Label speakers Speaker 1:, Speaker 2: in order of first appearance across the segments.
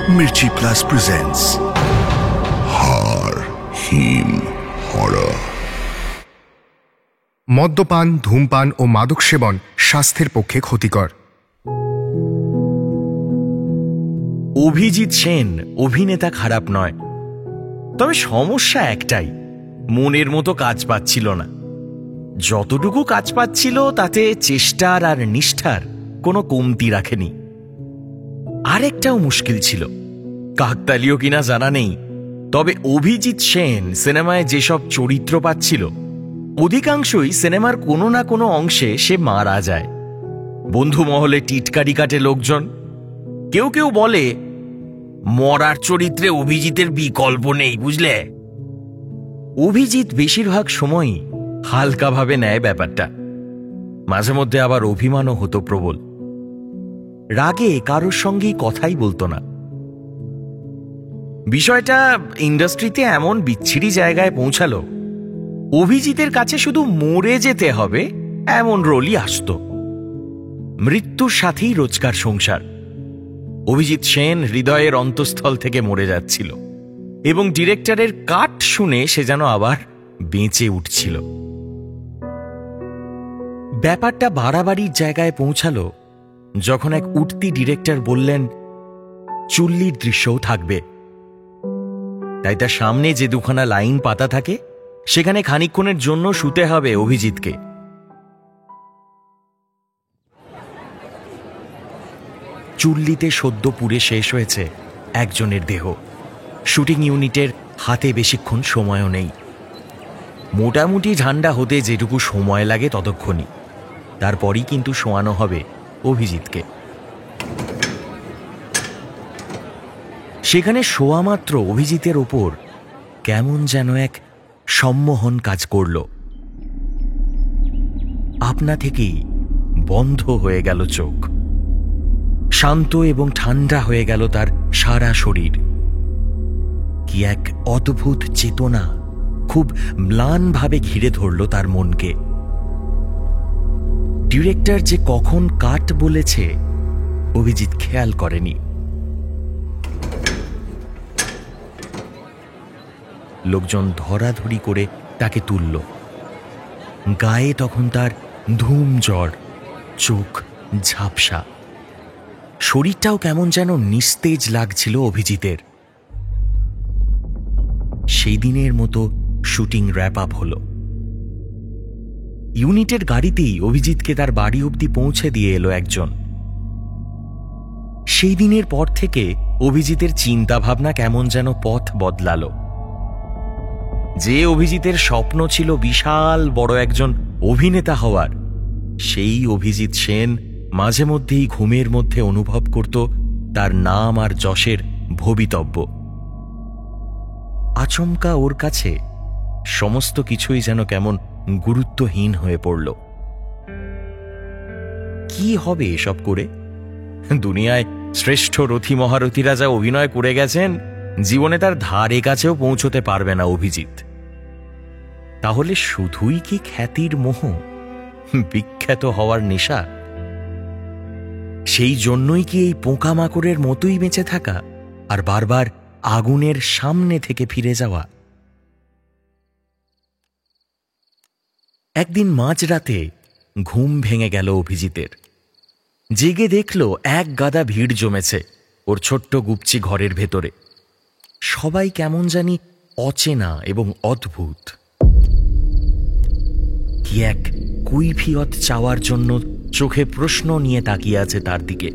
Speaker 1: Mirchi Plus presents Har Him Horror.
Speaker 2: মদ্যপান, ধূমপান ও মাদক সেবন স্বাস্থ্যের পক্ষে ক্ষতিকর।
Speaker 3: অভিজিৎ সেন অভিনেতা খারাপ নয়, তবে সমস্যা একটাই, মনের মতো কাজ পাচ্ছিল না। যতটুকু কাজ পাচ্ছিল তাতে চেষ্টার আর নিষ্ঠার কোনো কমতি রাখেনি। আরেকটাও মুশকিল ছিল, কাকতালীয় কিনা জানা নেই, তবে অভিজিৎ সেন সিনেমায় যেসব চরিত্র পাচ্ছিল অধিকাংশই সিনেমার কোনো না কোনো অংশে সে মারা যায়। বন্ধু মহলে টিটকারি কাটে লোকজন, কেউ কেউ বলে মরার চরিত্রে অভিজিতের বিকল্প নেই, বুঝলে। অভিজিৎ বেশিরভাগ সময়ই হালকাভাবে নেয় ব্যাপারটা, মাঝে মধ্যে আবার অভিমানও হতো প্রবল। রাগে কারোর সঙ্গেই কথাই বলতো না। বিষয়টা ইন্ডাস্ট্রিতে এমন বিচ্ছিরি জায়গায় পৌঁছালো, অভিজিতের কাছে শুধু মরে যেতে হবে এমন রোলই আসত। মৃত্যুর সাথেই রোজকার সংসার। অভিজিৎ সেন হৃদয়ের অন্তঃস্থল থেকে মরে যাচ্ছিল এবং ডিরেক্টরের কাট শুনে সে যেন আবার বেঁচে উঠছিল। ব্যাপারটা বাড়াবাড়ির জায়গায় পৌঁছালো যখন এক উঠতি ডিরেক্টর বললেন চুল্লির দৃশ্যও থাকবে। তাই তার সামনে যে দুখানা লাইন পাতা থাকে সেখানে খানিকক্ষণের জন্য শুতে হবে অভিজিৎকে। চুল্লিতে সদ্য পুড়ে শেষ হয়েছে একজনের দেহ। শুটিং ইউনিটের হাতে বেশিক্ষণ সময়ও নেই। মোটামুটি ঠান্ডা হতে যেটুকু সময় লাগে ততক্ষণই, তারপরই কিন্তু শোয়ানো হবে অভিজিৎকে। সেখানে শোয়া মাত্র অভিজিতের ওপর কেমন যেন এক সম্মোহন কাজ করল। আপনা থেকেই বন্ধ হয়ে গেল চোখ, শান্ত এবং ঠান্ডা হয়ে গেল তার সারা শরীর। কি এক অদ্ভুত চেতনা খুব ম্লানভাবে ঘিরে ধরল তার মনকে। ডিরেক্টর যে কখন কাট বলেছে অভিজিৎ খেয়াল করেনি। লোকজন ধরাধরি করে তাকে তুলল। গায়ে তখন তার ধুম জ্বর, চোখ ঝাপসা, শরীরটাও কেমন যেন নিস্তেজ লাগছিল অভিজিতের। সেই দিনের মতো শুটিং র্যাপ আপ হল। ইউনিটের গাড়িতেই অভিজিৎকে তার বাড়ি অবধি পৌঁছে দিয়ে এলো একজন। সেই দিনের পর থেকে অভিজিতের চিন্তাভাবনা কেমন যেন পথ বদলালো। যে অভিজিতের স্বপ্ন ছিল বিশাল বড় একজন অভিনেতা হওয়ার, সেই অভিজিৎ সেন মাঝে মধ্যেই ঘুমের মধ্যে অনুভব করত তার নাম আর যশের ভবিতব্য। আচমকা ওর কাছে সমস্ত কিছুই যেন কেমন গুরুত্বহীন হয়ে পড়ল। কি হবে এসব করে? দুনিয়ায় শ্রেষ্ঠ রথী মহারথীরা যা অভিনয় করে গেছেন, জীবনে তার ধারে কাছেও পৌঁছতে পারবে না অভিজিৎ। তাহলে শুধুই কি খ্যাতির মোহ, বিখ্যাত হওয়ার নেশা? সেই জন্যই কি এই পোকামাকড়ের মতোই বেঁচে থাকা আর বারবার আগুনের সামনে থেকে ফিরে যাওয়া? একদিন মাঝরাতে ঘুম ভেঙে গেল অভিজিতের। জেগে দেখল এক গাদা ভিড় জমেছে ওর ছোট্ট গুপচি ঘরের ভেতরে। সবাই কেমন জানি অচেনা এবং অদ্ভুত। কি এক কৈফিয়ত চাওয়ার জন্য চোখে প্রশ্ন নিয়ে তাকিয়ে আছে তার দিকে।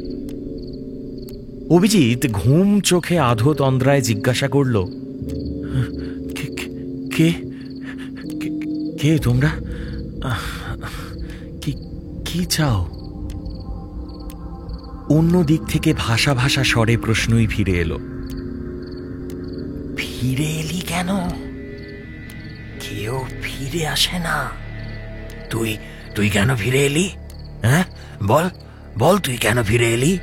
Speaker 3: অভিজিৎ ঘুম চোখে আধো তন্দ্রায় জিজ্ঞাসা করল, কে কে তোমরা? কি চাও? অন্য দিক থেকে ভাষা ভাষা স্বরে প্রশ্নই ফিরে এলো। ফিরে এলি কেন? কেউ ফিরে আসে না। তুই কেন ফিরে এলি? হ্যাঁ, বল তুই কেন ফিরে এলি?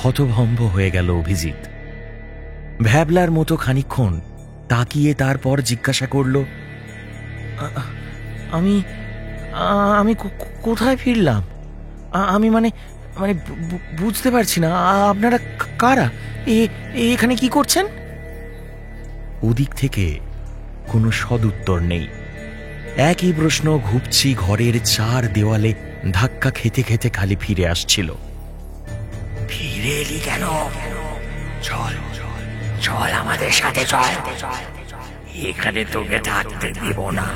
Speaker 3: হতভম্ব হয়ে গেল অভিজিৎ। ভ্যাবলার মতো খানিকক্ষণ তাকিয়ে তারপর জিজ্ঞাসা করল, আমি কোথায় ফিরলাম? আমি মানে মানে বুঝতে পারছি না, আপনারা কারা? এখানে কি করছেন? ওদিক থেকে কোনো সদুত্তর নেই। একই প্রশ্ন ঘুপছি ঘরের চার দেওয়ালে ধাক্কা খেতে খেতে খালি ফিরে আসছিল।
Speaker 4: ফিরে এলি কেন? চল চল আমাদের সাথে চল, এখানে তোকে থাকতে দেব না,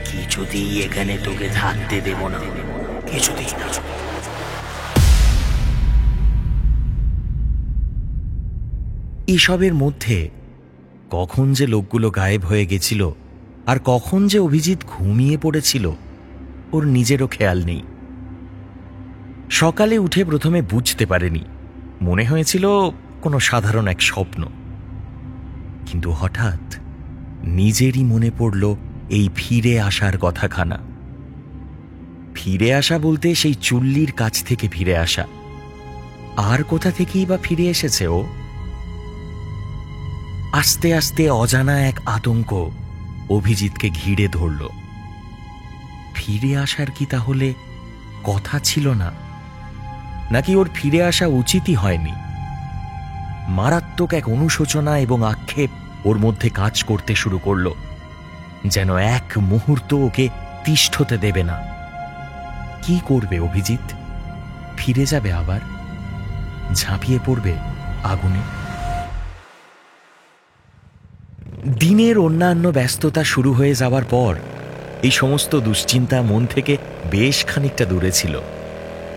Speaker 4: কিছুতেই এখানে তোকে থাকতে দেব না, কিছুতেই না।
Speaker 3: এসবের মধ্যে কখন যে লোকগুলো গায়েব হয়ে গেছিল আর কখন যে অভিজিৎ ঘুমিয়ে পড়েছিল ওর নিজেরও খেয়াল নেই। সকালে উঠে প্রথমে বুঝতে পারেনি, মনে হয়েছিল কোনো সাধারণ এক স্বপ্ন। কিন্তু হঠাৎ নিজেরই মনে পড়ল এই ফিরে আসার কথাখানা। ফিরে আসা বলতে সেই চুল্লির কাছ থেকে ফিরে আসা। আর কোথা থেকেই বা ফিরে এসেছে ও? আস্তে আস্তে অজানা এক আতঙ্ক অভিজিৎকে ঘিরে ধরল। ফিরে আসার কি তাহলে কথা ছিল না? নাকি ওর ফিরে আসা উচিতই হয়নি? মারাত্মক এক অনুশোচনা এবং আক্ষেপ ওর মধ্যে কাজ করতে শুরু করল, যেন এক মুহূর্ত ওকে তিষ্ঠতে দেবে না। কি করবে অভিজিৎ? ফিরে যাবে আবার? ঝাঁপিয়ে পড়বে আগুনে? দিনের অন্যান্য ব্যস্ততা শুরু হয়ে যাওয়ার পর এই সমস্ত দুশ্চিন্তা মন থেকে বেশ খানিকটা দূরে ছিল।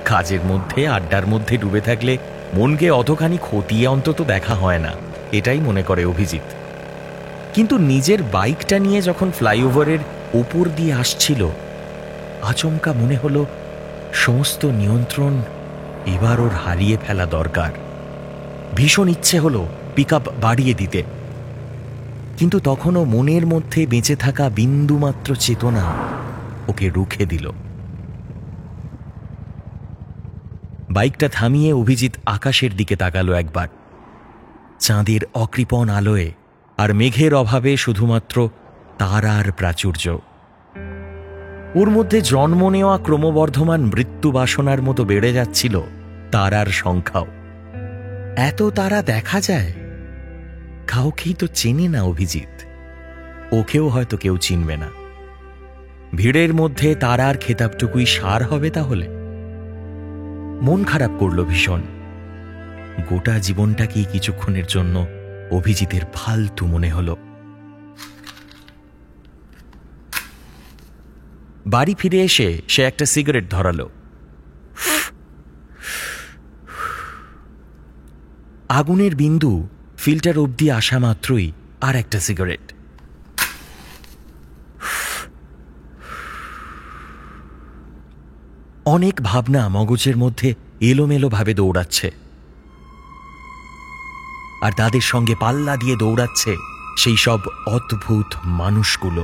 Speaker 3: কাজের মধ্যে আড্ডার মধ্যে ডুবে থাকলে মনকে অতখানি খতিয়ে অন্তত দেখা হয় না, এটাই মনে করে অভিজিৎ। কিন্তু নিজের বাইকটা নিয়ে যখন ফ্লাইওভারের ওপর দিয়ে আসছিল, আচমকা মনে হলো সমস্ত নিয়ন্ত্রণ এবার ওর হারিয়ে ফেলা দরকার। ভীষণ ইচ্ছে হলো পিকআপ বাড়িয়ে দিতে, কিন্তু তখনও মনের মধ্যে বেঁচে থাকা বিন্দুমাত্র চেতনা ওকে রুখে দিল। বাইকটা থামিয়ে অভিজিৎ আকাশের দিকে তাকালো একবার। চাঁদের অকৃপণ আলোয় আর মেঘের অভাবে শুধুমাত্র তারার প্রাচুর্য। ওর মধ্যে জন্ম নেওয়া ক্রমবর্ধমান মৃত্যু বাসনার মতো বেড়ে যাচ্ছিল তারার সংখ্যাও। এত তারা দেখা যায়? কাউকেই তো চেনে না অভিজিৎ, ওকেও হয়তো কেউ চিনবে না। ভিড়ের মধ্যে তারার খেতাবটুকুই সার হবে তাহলে? মন খারাপ করল ভীষণ। গোটা জীবনটাকেই কিছুক্ষণের জন্য অভিজিতের ফালতু মনে হল। বাড়ি ফিরে এসে সে একটা সিগারেট ধরালো। আগুনের বিন্দু ফিল্টার অবধি আসা মাত্রই আর একটা সিগারেট। অনেক ভাবনা মগজের মধ্যে এলোমেলো ভাবে দৌড়াচ্ছে, আর তাদের সঙ্গে পাল্লা দিয়ে দৌড়াচ্ছে সেই সব অদ্ভুত মানুষগুলো।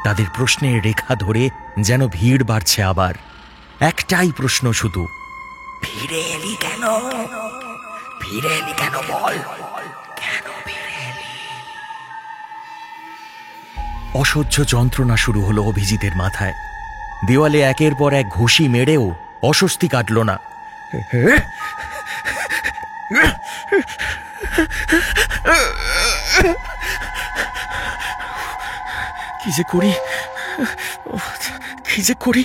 Speaker 3: তাদের প্রশ্নের রেখা ধরে যেন ভিড় বাড়ছে আবার। একটাই প্রশ্ন শুধু,
Speaker 4: ফিরে এলি কেন? ফিরে এলি কেন বল, কেন ফিরে এলি?
Speaker 3: অসহ্য যন্ত্রণা শুরু হলো অভিজিতের মাথায়। দেওয়ালে একের পর এক ঘুষি মেরেও অস্বস্তি কাটল না। কি যে করি, কি যে করি!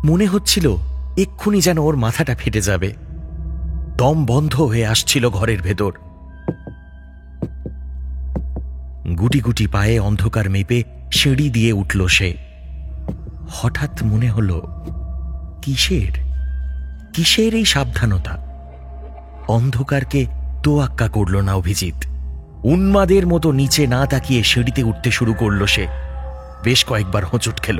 Speaker 3: মনে হচ্ছিল এক্ষুনি যেন ওর মাথাটা ফেটে যাবে। দম বন্ধ হয়ে আসছিল ঘরের ভেতর। গুটি গুটি পায়ে অন্ধকার মেপে সিঁড়ি দিয়ে উঠল সে। হঠাৎ মনে হল, কিসের কিসের এই সাবধানতা? অন্ধকারকে তোয়াক্কা করল না অভিজিৎ। উন্মাদের মতো নিচে না তাকিয়ে সিঁড়িতে উঠতে শুরু করল সে। বেশ কয়েকবার হোঁচট খেল।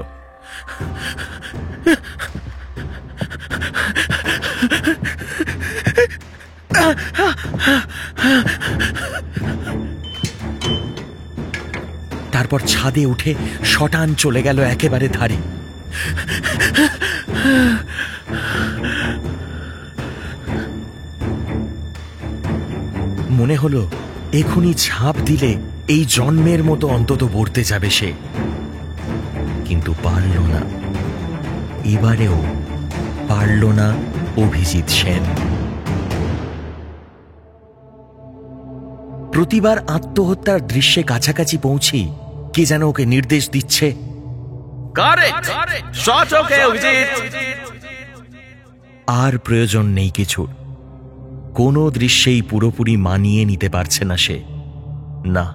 Speaker 3: তারপর ছাদে উঠে শটান চলে গেল একেবারে ধারে। মনে হলো এখনই ঝাঁপ দিলে এই জন্মের মতো অন্তত বর্তে যাবে সে, কিন্তু পারল না। এবারেও পারল না অভিজিৎ সেন। প্রতিবার আত্মহত্যার দৃশ্যে কাছাকাছি পৌঁছেই কে যেন ওকে নির্দেশ দিচ্ছে, আর প্রয়োজন নেই কিছুর। কোনো দৃশ্যেই পুরোপুরি মানিয়ে নিতে পারছে না সে। না,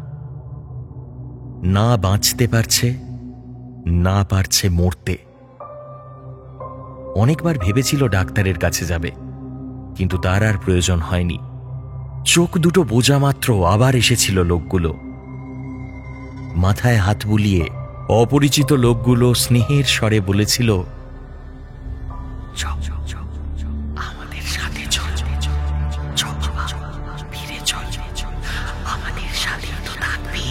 Speaker 3: না বাঁচতে পারছে, না পারছে মরতে। অনেকবার ভেবেছিল ডাক্তারের কাছে যাবে, কিন্তু তার আর প্রয়োজন হয়নি। চোখ দুটো বোঝা মাত্র আবার এসেছিল লোকগুলো। মাথায় হাত বুলিয়ে অপরিচিত লোকগুলো স্নেহের স্বরে বলেছিল,
Speaker 4: আমাদের সাথে চল, ফিরে চল, আমাদের সাথে তো থাকবি।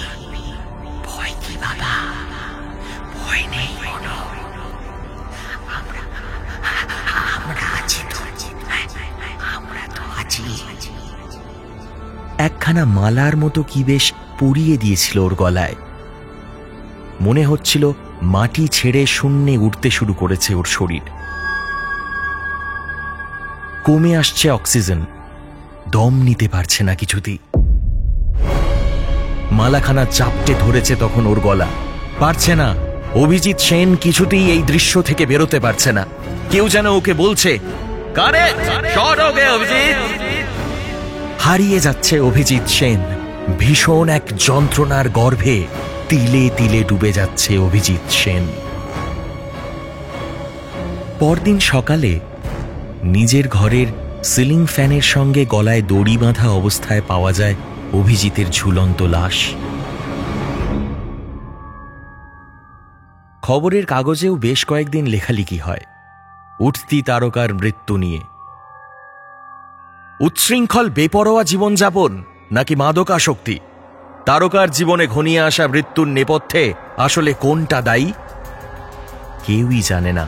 Speaker 4: ভয় কি বাবা? ভয় নেই, আমরা আছি তো, আমরা তো আছি।
Speaker 3: একখানা মালার মতো কি বেশ পরিয়ে দিয়েছিল ওর গলায়। মনে হচ্ছিল মাটি ছেড়ে শূন্যে উঠতে শুরু করেছে ওর শরীর। কমে আসছে অক্সিজেন, দম নিতে পারছে না কিছুতেই। মালাখানা চাপটে ধরেছে তখন ওর গলা। পারছে না, অভিজিৎ সেন কিছুতেই এই দৃশ্য থেকে বেরোতে পারছে না। কেউ যেন ওকে বলছে, হারিয়ে যাচ্ছে অভিজিৎ সেন। ভীষণ এক যন্ত্রণার গর্ভে তিলে তিলে ডুবে যাচ্ছে অভিজিৎ সেন। পরদিন সকালে নিজের ঘরের সিলিং ফ্যানের সঙ্গে গলায় দড়ি বাঁধা অবস্থায় পাওয়া যায় অভিজিতের ঝুলন্ত লাশ। খবরের কাগজেও বেশ কয়েকদিন লেখালেখি হয় উঠতি তারকার মৃত্যু নিয়ে। উচ্ছৃঙ্খল বেপরোয়া জীবনযাপন নাকি মাদকাসক্তি? তারকার জীবনে ঘনিয়ে আসা মৃত্যুর নেপথ্যে আসলে কোনটা দায়ী? কেউই জানে না,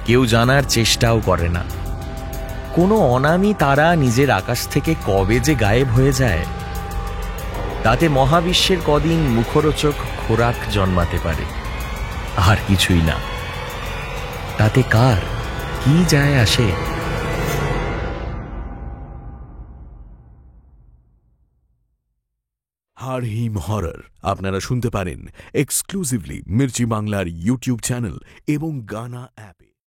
Speaker 3: কেউ জানার চেষ্টাও করে না। কোনো অনামী তারা নিজের আকাশ থেকে কবে যে গায়েব হয়ে যায়, তাতে মহাবিশ্বের কদিন মুখরোচক খোরাক জন্মাতে পারে, আর কিছুই না। তাতে কার কি যায় আসে?
Speaker 1: হাড় হিম হরর আপনারা শুনতে পারেন এক্সক্লুসিভলি মির্চি বাংলার ইউটিউব চ্যানেল এবং গানা অ্যাপে।